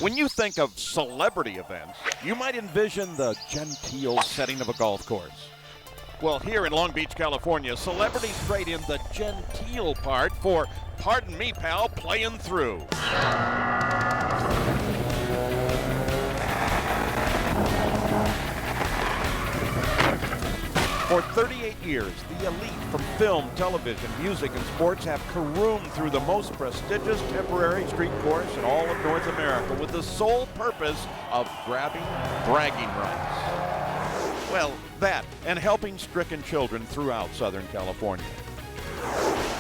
When you think of celebrity events, you might envision the genteel setting of a golf course. Well, here in Long Beach, California, celebrities trade in the genteel part for, pardon me, pal, playing through. For 38 years, the elite from film, television, music, and sports have caromed through the most prestigious temporary street course in all of North America with the sole purpose of grabbing bragging rights. Well, that, and helping stricken children throughout Southern California.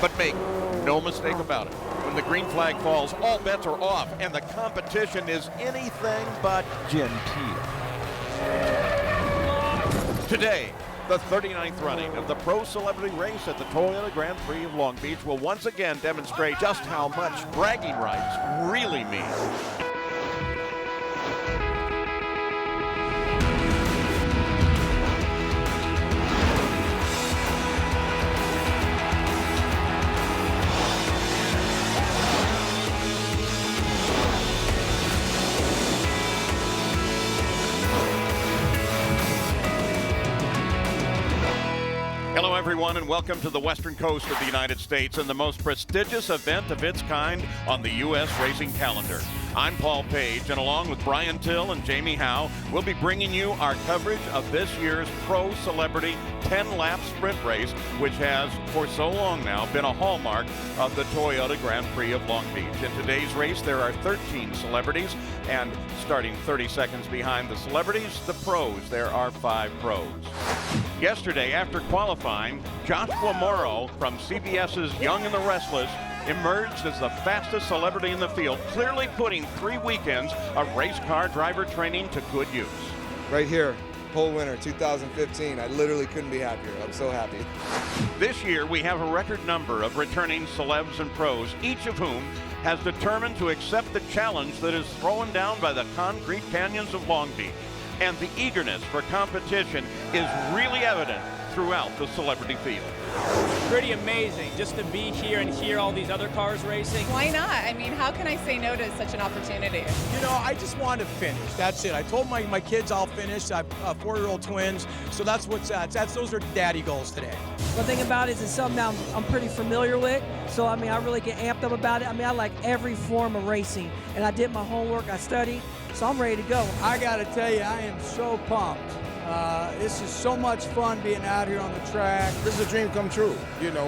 But make no mistake about it, when the green flag falls, all bets are off, and the competition is anything but genteel. Today, the 39th running of the Pro Celebrity Race at the Toyota Grand Prix of Long Beach will once again demonstrate just how much bragging rights really mean. Hello, everyone, and welcome to the western coast of the United States and the most prestigious event of its kind on the U.S. racing calendar. I'm Paul Page, and along with Brian Till and Jamie Howe, we'll be bringing you our coverage of this year's Pro Celebrity 10-lap sprint race, which has, for so long now, been a hallmark of the Toyota Grand Prix of Long Beach. In today's race, there are 13 celebrities, and starting 30 seconds behind the celebrities, the pros, there are 5 pros. Yesterday, after qualifying, Joshua Morrow from CBS's Young and the Restless emerged as the fastest celebrity in the field, clearly putting 3 weekends of race car driver training to good use. Right here, pole winner 2015. I literally couldn't be happier. I'm so happy. This year, we have a record number of returning celebs and pros, each of whom has determined to accept the challenge that is thrown down by the concrete canyons of Long Beach. And the eagerness for competition is really evident throughout the celebrity field. Pretty amazing just to be here and hear all these other cars racing. Why not? I mean, how can I say no to such an opportunity? You know, I just wanted to finish. That's it. I told my kids I'll finish. I have 4-year-old twins, so that's those are daddy goals today. The thing about it is it's something that I'm pretty familiar with, so I mean, I really get amped up about it. I mean, I like every form of racing, and I did my homework, I studied, so I'm ready to go. I got to tell you, I am so pumped. This is so much fun being out here on the track. This is a dream come true. You know,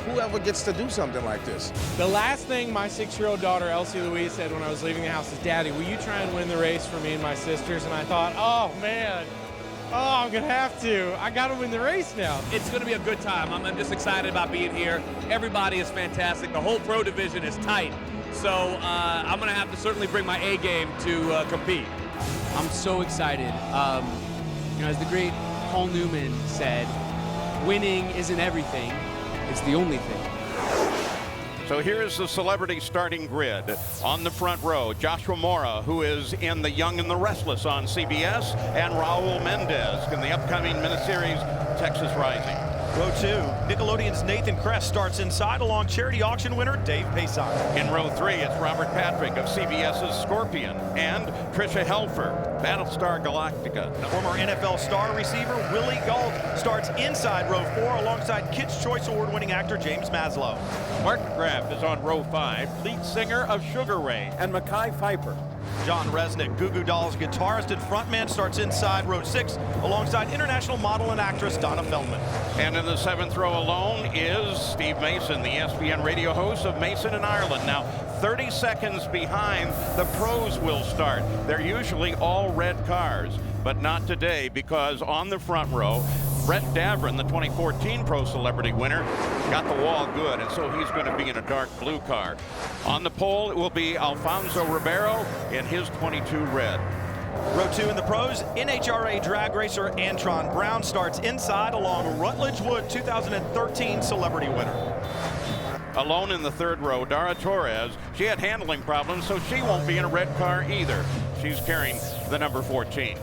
whoever gets to do something like this. The last thing my 6-year-old daughter, Elsie Louise, said when I was leaving the house is, "Daddy, will you try and win the race for me and my sisters?" And I thought, oh, man. Oh, I'm going to have to. I got to win the race now. It's going to be a good time. I'm just excited about being here. Everybody is fantastic. The whole pro division is tight. So I'm going to have to certainly bring my A game to compete. I'm so excited. You know, as the great Paul Newman said, winning isn't everything, it's the only thing. So here's the celebrity starting grid. On the front row, Joshua Morrow, who is in The Young and the Restless on CBS, and Raul Mendez in the upcoming miniseries Texas Rising. Row 2, Nickelodeon's Nathan Kress starts inside along charity auction winner Dave Pasant. In row 3, it's Robert Patrick of CBS's Scorpion and Tricia Helfer, Battlestar Galactica. Former NFL star receiver Willie Gault starts inside row 4 alongside Kids' Choice Award-winning actor James Maslow. Mark McGrath is on row 5, lead singer of Sugar Ray and Mackay Pfeiffer. John Resnick, Goo Goo Dolls guitarist and frontman, starts inside row 6 alongside international model and actress Donna Feldman. And in the 7th row alone is Steve Mason, the ESPN radio host of Mason in Ireland. Now, 30 seconds behind, the pros will start. They're usually all red cars, but not today, because on the front row, Brett Davern, the 2014 Pro Celebrity winner, got the wall good, and so he's going to be in a dark blue car. On the pole, it will be Alfonso Ribeiro in his 22 red. Row 2 in the pros, NHRA drag racer Antron Brown starts inside along Rutledge Wood 2013 Celebrity winner. Alone in the 3rd row, Dara Torres. She had handling problems, so she won't be in a red car either. She's carrying the number 14.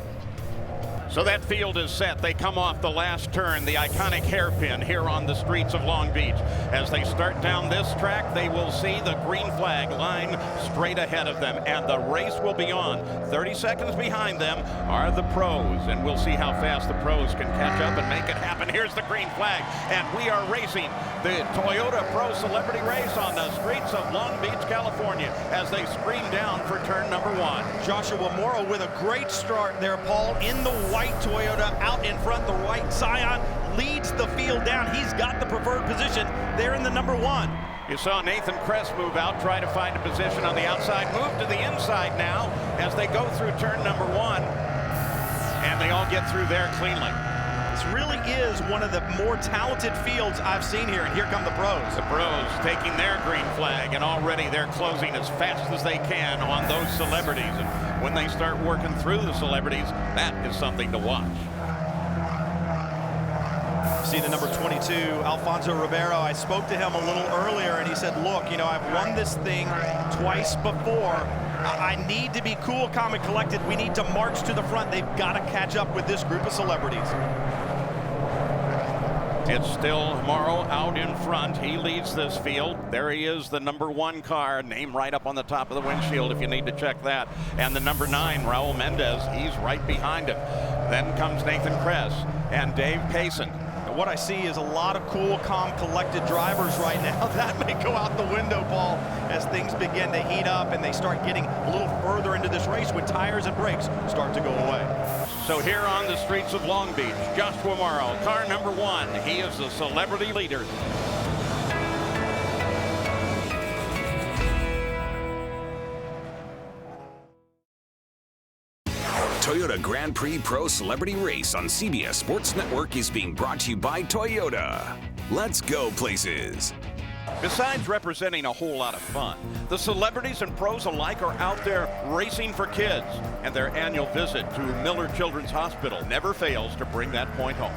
So that field is set. They come off the last turn, the iconic hairpin here on the streets of Long Beach. As they start down this track, they will see the green flag line straight ahead of them, and the race will be on. 30 seconds behind them are the pros, and we'll see how fast the pros can catch up and make it happen. Here's the green flag, and we are racing the Toyota Pro Celebrity Race on the streets of Long Beach, California, as they scream down for turn number 1. Joshua Morrow with a great start there, Paul, in the white Toyota out in front. The white Scion leads the field down. He's got the preferred position there in the number 1. You saw Nathan Kress move out, try to find a position on the outside, move to the inside now as they go through turn number 1, and they all get through there cleanly. This really is one of the more talented fields I've seen here, and here come the pros. The pros taking their green flag, and already they're closing as fast as they can on those celebrities. And when they start working through the celebrities, that is something to watch. See the number 22, Alfonso Ribeiro. I spoke to him a little earlier, and he said, look, you know, I've won this thing twice before. I need to be cool, calm, and collected. We need to march to the front. They've got to catch up with this group of celebrities. It's still Morrow out in front. He leads this field. There he is, the number 1 car, name right up on the top of the windshield if you need to check that. And the number 9, Raul Mendez, he's right behind him. Then comes Nathan Kress and Dave Pasant. What I see is a lot of cool, calm, collected drivers right now. That may go out the window, Paul, as things begin to heat up and they start getting a little further into this race when tires and brakes start to go away. So here on the streets of Long Beach, Joshua Morrow, car number 1. He is the celebrity leader. Toyota Grand Prix Pro Celebrity Race on CBS Sports Network is being brought to you by Toyota. Let's go places. Besides representing a whole lot of fun, the celebrities and pros alike are out there racing for kids, and their annual visit to Miller Children's Hospital never fails to bring that point home.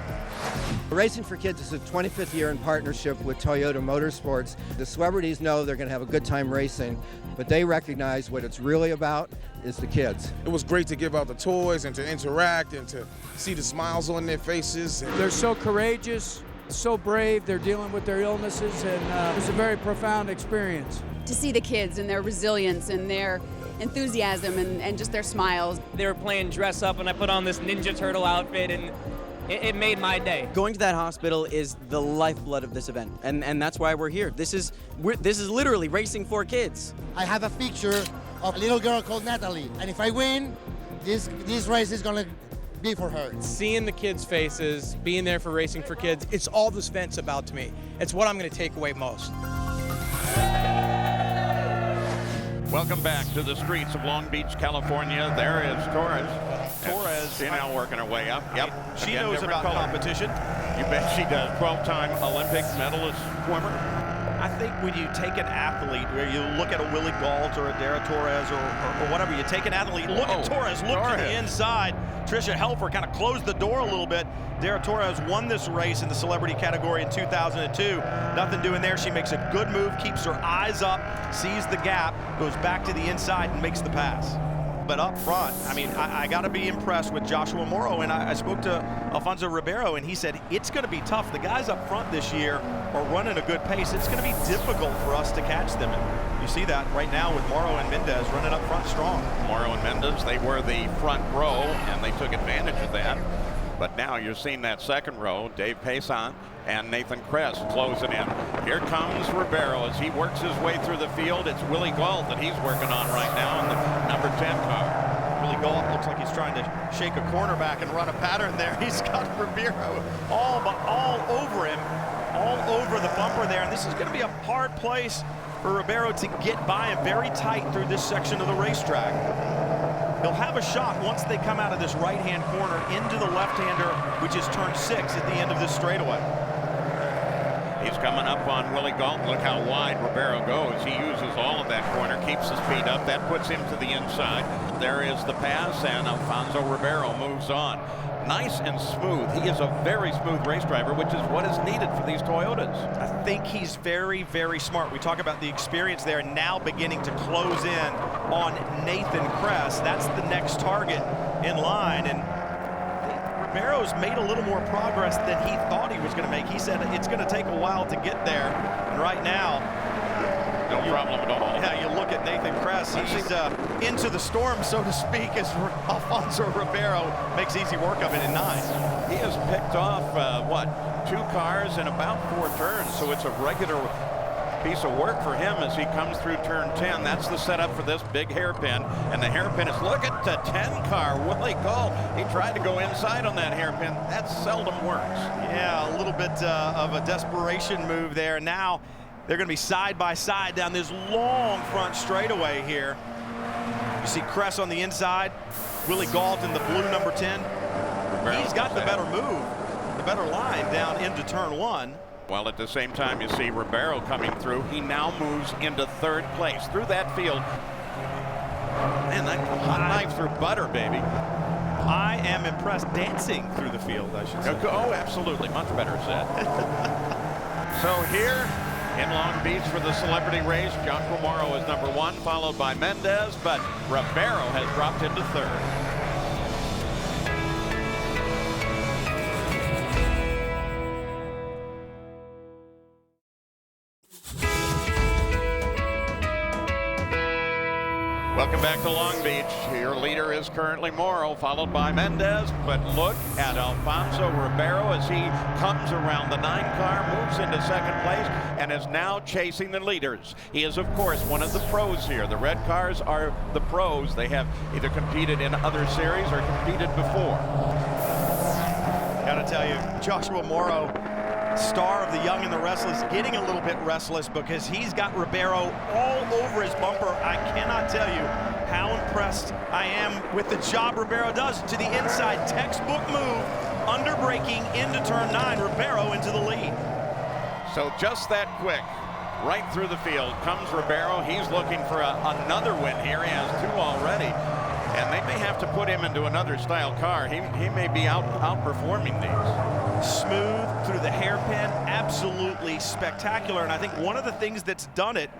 Racing for Kids is the 25th year in partnership with Toyota Motorsports. The celebrities know they're going to have a good time racing, but they recognize what it's really about is the kids. It was great to give out the toys and to interact and to see the smiles on their faces. They're so courageous, so brave. They're dealing with their illnesses, and it's a very profound experience. To see the kids and their resilience and their enthusiasm and just their smiles. They were playing dress up, and I put on this Ninja Turtle outfit, and it made my day. Going to that hospital is the lifeblood of this event, and that's why we're here. This is literally racing for kids. I have a picture of a little girl called Natalie, and if I win, this race is gonna be for her. Seeing the kids' faces, being there for Racing for Kids, it's all this event's about to me. It's what I'm going to take away most. Welcome back to the streets of Long Beach, California. There is Torres. She's now working her way up. Yep. She knows about competition. You bet she does. 12-time Olympic medalist swimmer. I think when you take an athlete, where you look at a Willie Galt or a Dara Torres or whatever, you take an athlete, look at Torres, look to the inside. Tricia Helfer kind of closed the door a little bit. Dara Torres won this race in the celebrity category in 2002. Nothing doing there. She makes a good move, keeps her eyes up, sees the gap, goes back to the inside and makes the pass. But up front, I mean, I got to be impressed with Joshua Morrow, and I spoke to Alfonso Ribeiro, and he said it's going to be tough. The guys up front this year are running a good pace. It's going to be difficult for us to catch them. And you see that right now with Morrow and Mendez running up front strong. Morrow and Mendez, they were the front row, and they took advantage of that. But now you're seeing that second row, Dave Pasant and Nathan Kress closing in. Here comes Ribeiro as he works his way through the field. It's Willie Galt that he's working on right now in the number 10 car. Willie Galt looks like he's trying to shake a cornerback and run a pattern there. He's got Ribeiro all over him, all over the bumper there. And this is going to be a hard place for Ribeiro to get by him, very tight through this section of the racetrack. He'll have a shot once they come out of this right-hand corner into the left-hander, which is turn 6 at the end of this straightaway. He's coming up on Willie Galt. Look how wide Ribeiro goes. He uses all of that corner, keeps the speed up. That puts him to the inside. There is the pass, and Alfonso Ribeiro moves on. Nice and smooth. He is a very smooth race driver, which is what is needed for these Toyotas. I think he's very, very smart. We talk about the experience there, now beginning to close in on Nathan Kress. That's the next target in line, and Ribeiro's made a little more progress than he thought he was going to make. He said it's going to take a while to get there. And right now, no problem at all. Yeah, you look at Nathan Kress. He's into the storm, so to speak, as Alfonso Ribeiro makes easy work of it in 9. He has picked off, 2 cars in about 4 turns, so it's a regular piece of work for him as he comes through turn 10. That's the setup for this big hairpin, and the hairpin is, look at the 10 car, Willie Gall. He tried to go inside on that hairpin. That seldom works. Yeah, a little bit of a desperation move there. Now they're going to be side by side down this long front straightaway here. You see Kress on the inside, Willie Galt in the blue number 10. He's got the better move, the better line down into turn 1. While at the same time you see Ribeiro coming through, he now moves into 3rd place through that field. Man, that hot knife through butter, baby. I am impressed, dancing through the field, I should say. Oh, absolutely, much better said. So here in Long Beach for the celebrity race, Joshua Morrow is number 1, followed by Mendez, but Ribeiro has dropped into 3rd. Welcome back to Long Beach. Your leader is currently Morrow, followed by Mendez. But look at Alfonso Ribeiro as he comes around the 9 car, moves into 2nd place, and is now chasing the leaders. He is, of course, one of the pros here. The red cars are the pros. They have either competed in other series or competed before. Gotta tell you, Joshua Morrow, star of the young and the restless, getting a little bit restless because he's got Ribeiro all over his bumper. I cannot tell you how impressed I am with the job Ribeiro does. To the inside, textbook move, under braking into turn 9, Ribeiro into the lead. So just that quick, right through the field comes Ribeiro. He's looking for another win here. He has 2 already. And they may have to put him into another style car. He may be outperforming these. Smooth through the hairpin, absolutely spectacular. And I think one of the things that's done it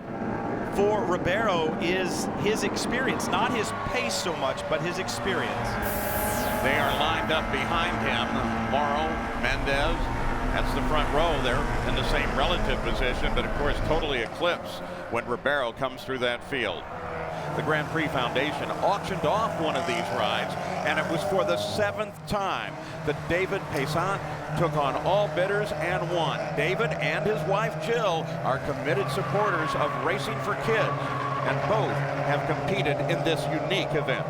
for Ribeiro is his experience, not his pace so much, but his experience. They are lined up behind him. Morrow, Mendez, that's the front row. They're in the same relative position, but of course totally eclipsed when Ribeiro comes through that field. The Grand Prix Foundation auctioned off one of these rides, and it was for the 7th time that David Pasant took on all bidders and won. David and his wife Jill are committed supporters of Racing for Kids, and both have competed in this unique event.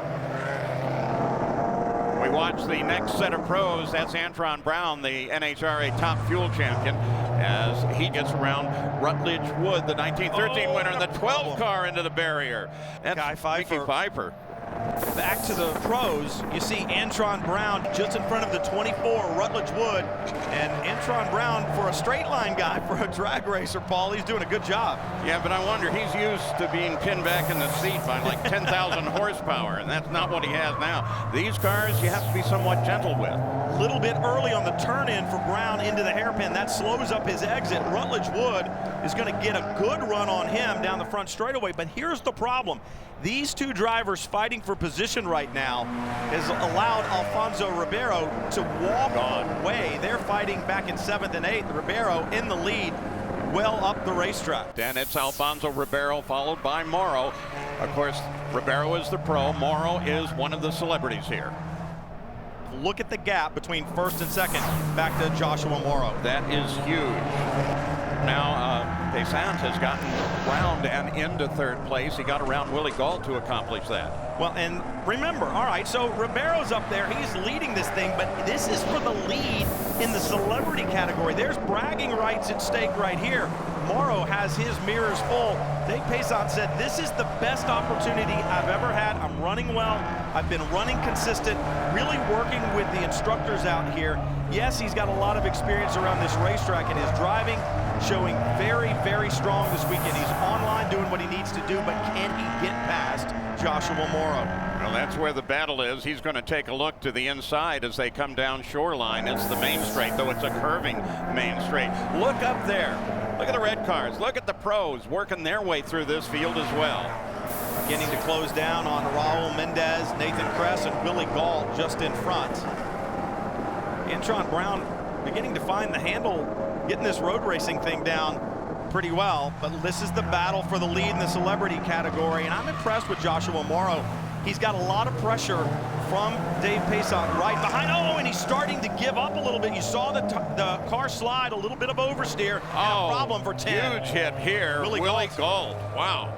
We watch the next set of pros. That's Antron Brown, the NHRA Top Fuel Champion, as he gets around Rutledge Wood, the 1913 winner, in the 12 car into the barrier. And Guy Pfeiffer. Pfeiffer. Back to the pros, you see Antron Brown just in front of the 24 Rutledge Wood. And Antron Brown, for a straight line guy, for a drag racer, Paul, he's doing a good job. Yeah, but I wonder, he's used to being pinned back in the seat by like 10,000 horsepower, and that's not what he has now. These cars you have to be somewhat gentle with. A little bit early on the turn-in for Brown into the hairpin. That slows up his exit. Rutledge Wood is going to get a good run on him down the front straightaway, but here's the problem. These 2 drivers fighting for position right now has allowed Alfonso Ribeiro to walk away. They're fighting back in 7th and 8th. Ribeiro in the lead, well up the racetrack. And it's Alfonso Ribeiro followed by Morrow. Of course, Ribeiro is the pro. Morrow is one of the celebrities here. Look at the gap between 1st and 2nd. Back to Joshua Morrow. That is huge. Now, Pasant has gotten around and into 3rd place. He got around Willie Gall to accomplish that. Well, and remember, all right, so Ribeiro's up there. He's leading this thing, but this is for the lead in the celebrity category. There's bragging rights at stake right here. Morrow has his mirrors full. Dave Pasant said, this is the best opportunity I've ever had. I'm running well. I've been running consistent, really working with the instructors out here. Yes, he's got a lot of experience around this racetrack, and his driving showing very, very strong this weekend. He's online doing what he needs to do, but can he get past Joshua Morrow? Well, that's where the battle is. He's going to take a look to the inside as they come down shoreline. It's the main straight, though it's a curving main straight. Look up there. Look at the red cars. Look at the pros working their way through this field as well. Beginning to close down on Raul Mendez, Nathan Kress, and Willie Gall just in front. Antron Brown beginning to find the handle, getting this road racing thing down pretty well, but this is the battle for the lead in the celebrity category, and I'm impressed with Joshua Morrow. He's got a lot of pressure from Dave Pasant right behind. Oh, and he's starting to give up a little bit. You saw the car slide, a little bit of oversteer, and a problem for 10. Huge hit here, Willie Gault. Wow.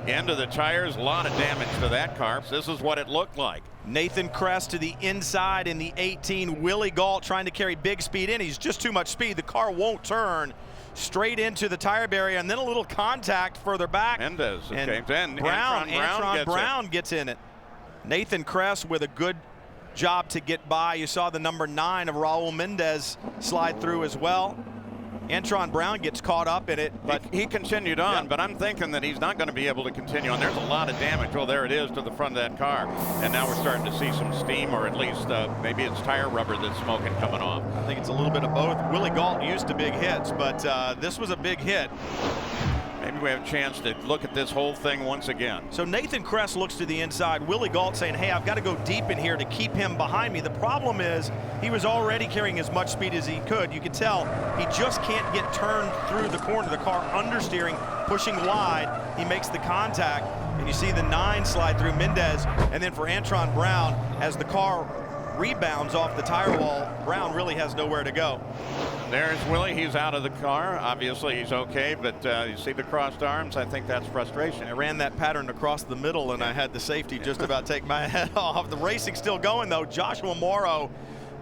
Into the tires, a lot of damage to that car. This is what it looked like. Nathan Kress to the inside in the 18. Willie Gault trying to carry big speed in. He's just too much speed. The car won't turn. Straight into the tire barrier, and then a little contact further back. Mendez, okay. And Brown gets in it. Nathan Kress with a good job to get by. You saw the number 9 of Raul Mendez slide through as well. Antron Brown gets caught up in it, but he continued on, but I'm thinking that he's not going to be able to continue on. There's a lot of damage. Well, there it is to the front of that car. And now we're starting to see some steam, or at least maybe it's tire rubber that's smoking coming off. I think it's a little bit of both. Willie Gault used to big hits, but this was a big hit. Maybe we have a chance to look at this whole thing once again. So Nathan Kress looks to the inside. Willie Gault saying, hey, I've got to go deep in here to keep him behind me. The problem is he was already carrying as much speed as he could. You can tell he just can't get turned through the corner. The car understeering, pushing wide. He makes the contact, and you see the 9 slide through Mendez. And then for Antron Brown, as the car rebounds off the tire wall, Brown really has nowhere to go. There's Willie. He's out of the car. Obviously, he's okay, but you see the crossed arms. I think that's frustration. I ran that pattern across the middle, and I had the safety just about take my head off. The racing's still going, though. Joshua Morrow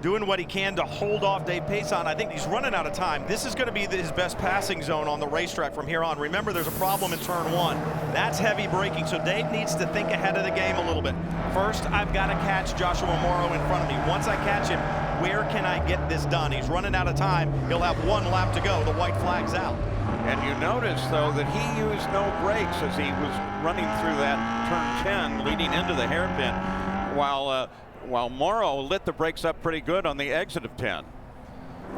doing what he can to hold off Dave Pasant. I think he's running out of time. This is going to be his best passing zone on the racetrack from here on. Remember, there's a problem in turn 1. That's heavy braking, so Dave needs to think ahead of the game a little bit. First, I've got to catch Joshua Morrow in front of me. Once I catch him, where can I get this done? He's running out of time. He'll have 1 lap to go. The white flag's out. And you notice, though, that he used no brakes as he was running through that turn 10, leading into the hairpin, while Morrow lit the brakes up pretty good on the exit of 10.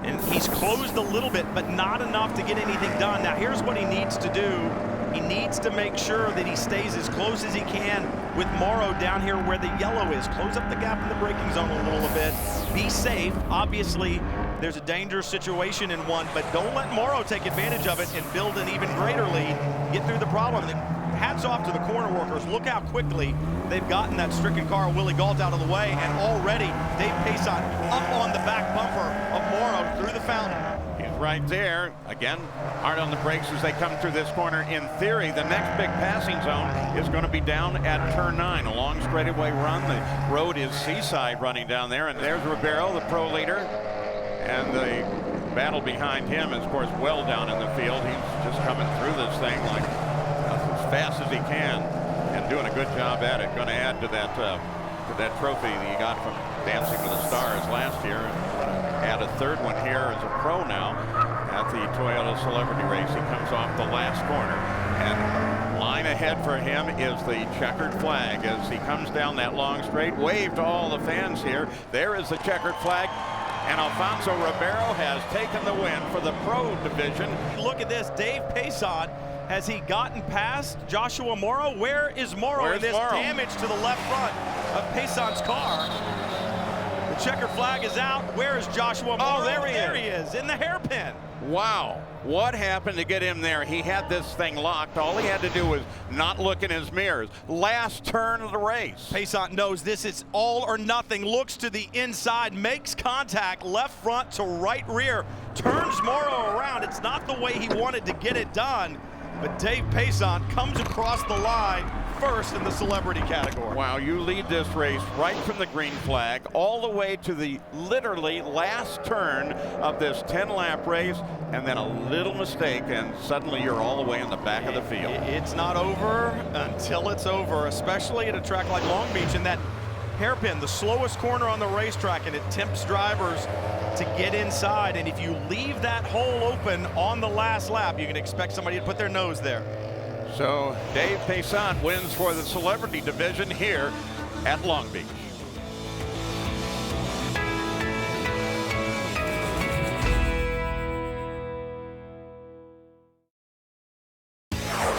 And he's closed a little bit, but not enough to get anything done. Now, here's what he needs to do. He needs to make sure that he stays as close as he can with Morrow down here where the yellow is. Close up the gap in the braking zone a little bit. Be safe. Obviously, there's a dangerous situation in 1, but don't let Morrow take advantage of it and build an even greater lead. Get through the problem. Hats off to the corner workers. Look how quickly they've gotten that stricken car, Willie Gault, out of the way, and already Dave Pasant up on the back bumper of Morrow through the fountain. He's right there. Again, hard on the brakes as they come through this corner. In theory, the next big passing zone is going to be down at turn 9. A long straightaway run. The road is seaside running down there, and there's Ribeiro, the pro leader, and the battle behind him is, of course, well down in the field. He's just coming through this thing like as fast as he can and doing a good job at it. Going to add to that trophy that he got from Dancing with the Stars last year. Add a 3rd one here as a pro now at the Toyota Celebrity Race. He comes off the last corner, and line ahead for him is the checkered flag as he comes down that long straight. Wave to all the fans here. There is the checkered flag, and Alfonso Ribeiro has taken the win for the pro division. Look at this, Dave Pasant. Has he gotten past Joshua Morrow? Where is Morrow in this damage to the left front of Pasant's car? The checker flag is out. Where is Joshua Morrow? Oh, there he is, in the hairpin. Wow, what happened to get him there? He had this thing locked. All he had to do was not look in his mirrors. Last turn of the race. Pasant knows this is all or nothing. Looks to the inside, makes contact, left front to right rear, turns Morrow around. It's not the way he wanted to get it done, but Dave Pasant comes across the line first in the celebrity category. Wow, you lead this race right from the green flag all the way to the literally last turn of this 10-lap race, and then a little mistake, and suddenly you're all the way in the back of the field. It's not over until it's over, especially at a track like Long Beach. And that hairpin, the slowest corner on the racetrack, and it tempts drivers to get inside. And if you leave that hole open on the last lap, you can expect somebody to put their nose there. So Dave Pasant wins for the celebrity division here at Long Beach.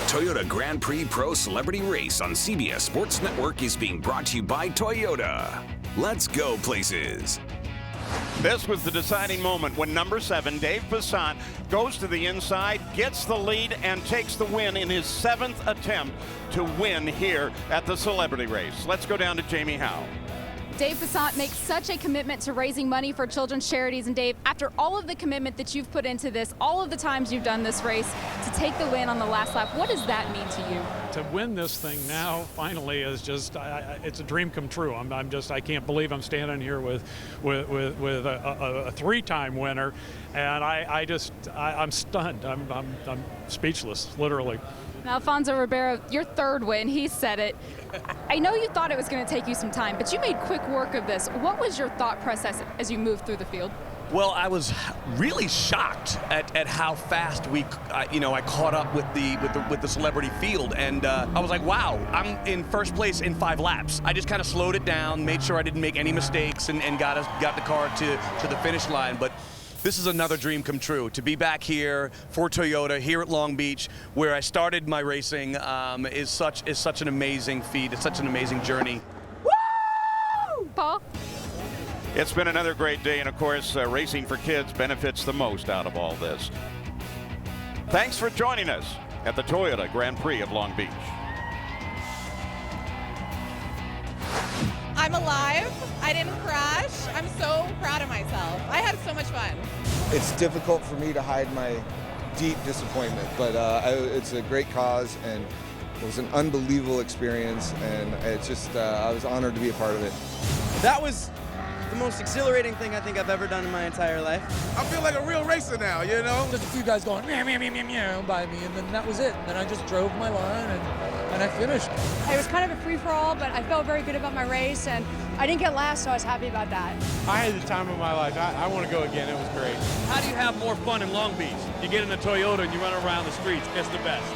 Toyota Grand Prix Pro Celebrity Race on CBS Sports Network is being brought to you by Toyota. Let's go places. This was the deciding moment when number 7, Dave Pasant, goes to the inside, gets the lead, and takes the win in his 7th attempt to win here at the celebrity race. Let's go down to Jamie Howe. Dave Pasant makes such a commitment to raising money for children's charities. And Dave, after all of the commitment that you've put into this, all of the times you've done this race, to take the win on the last lap, what does that mean to you? To win this thing now, finally, is just, it's a dream come true. I can't believe I'm standing here with a 3-time winner, and I'm stunned. I'm speechless, literally. Now, Alfonso Ribeiro, your 3rd win, he said it. I know you thought it was going to take you some time, but you made quick work of this. What was your thought process as you moved through the field? Well, I was really shocked at how fast I caught up with the celebrity field, and I was like, wow, I'm in first place in 5 laps. I just kind of slowed it down, made sure I didn't make any mistakes, and got the car to the finish line. But this is another dream come true, to be back here for Toyota here at Long Beach, where I started my racing, is such an amazing feat. It's such an amazing journey. Woo! Paul? It's been another great day, and of course, racing for kids benefits the most out of all this. Thanks for joining us at the Toyota Grand Prix of Long Beach. I'm alive. I didn't crash. I'm so proud of myself. I had so much fun. It's difficult for me to hide my deep disappointment, but it's a great cause, and it was an unbelievable experience, and it's just, I was honored to be a part of it. That was the most exhilarating thing I think I've ever done in my entire life. I feel like a real racer now, you know? Just a few guys going meow, meow, meow, meow, meow by me, and then that was it. And then I just drove my line, and I finished. It was kind of a free-for-all, but I felt very good about my race, and I didn't get last, so I was happy about that. I had the time of my life. I want to go again. It was great. How do you have more fun in Long Beach? You get in a Toyota and you run around the streets. It's the best.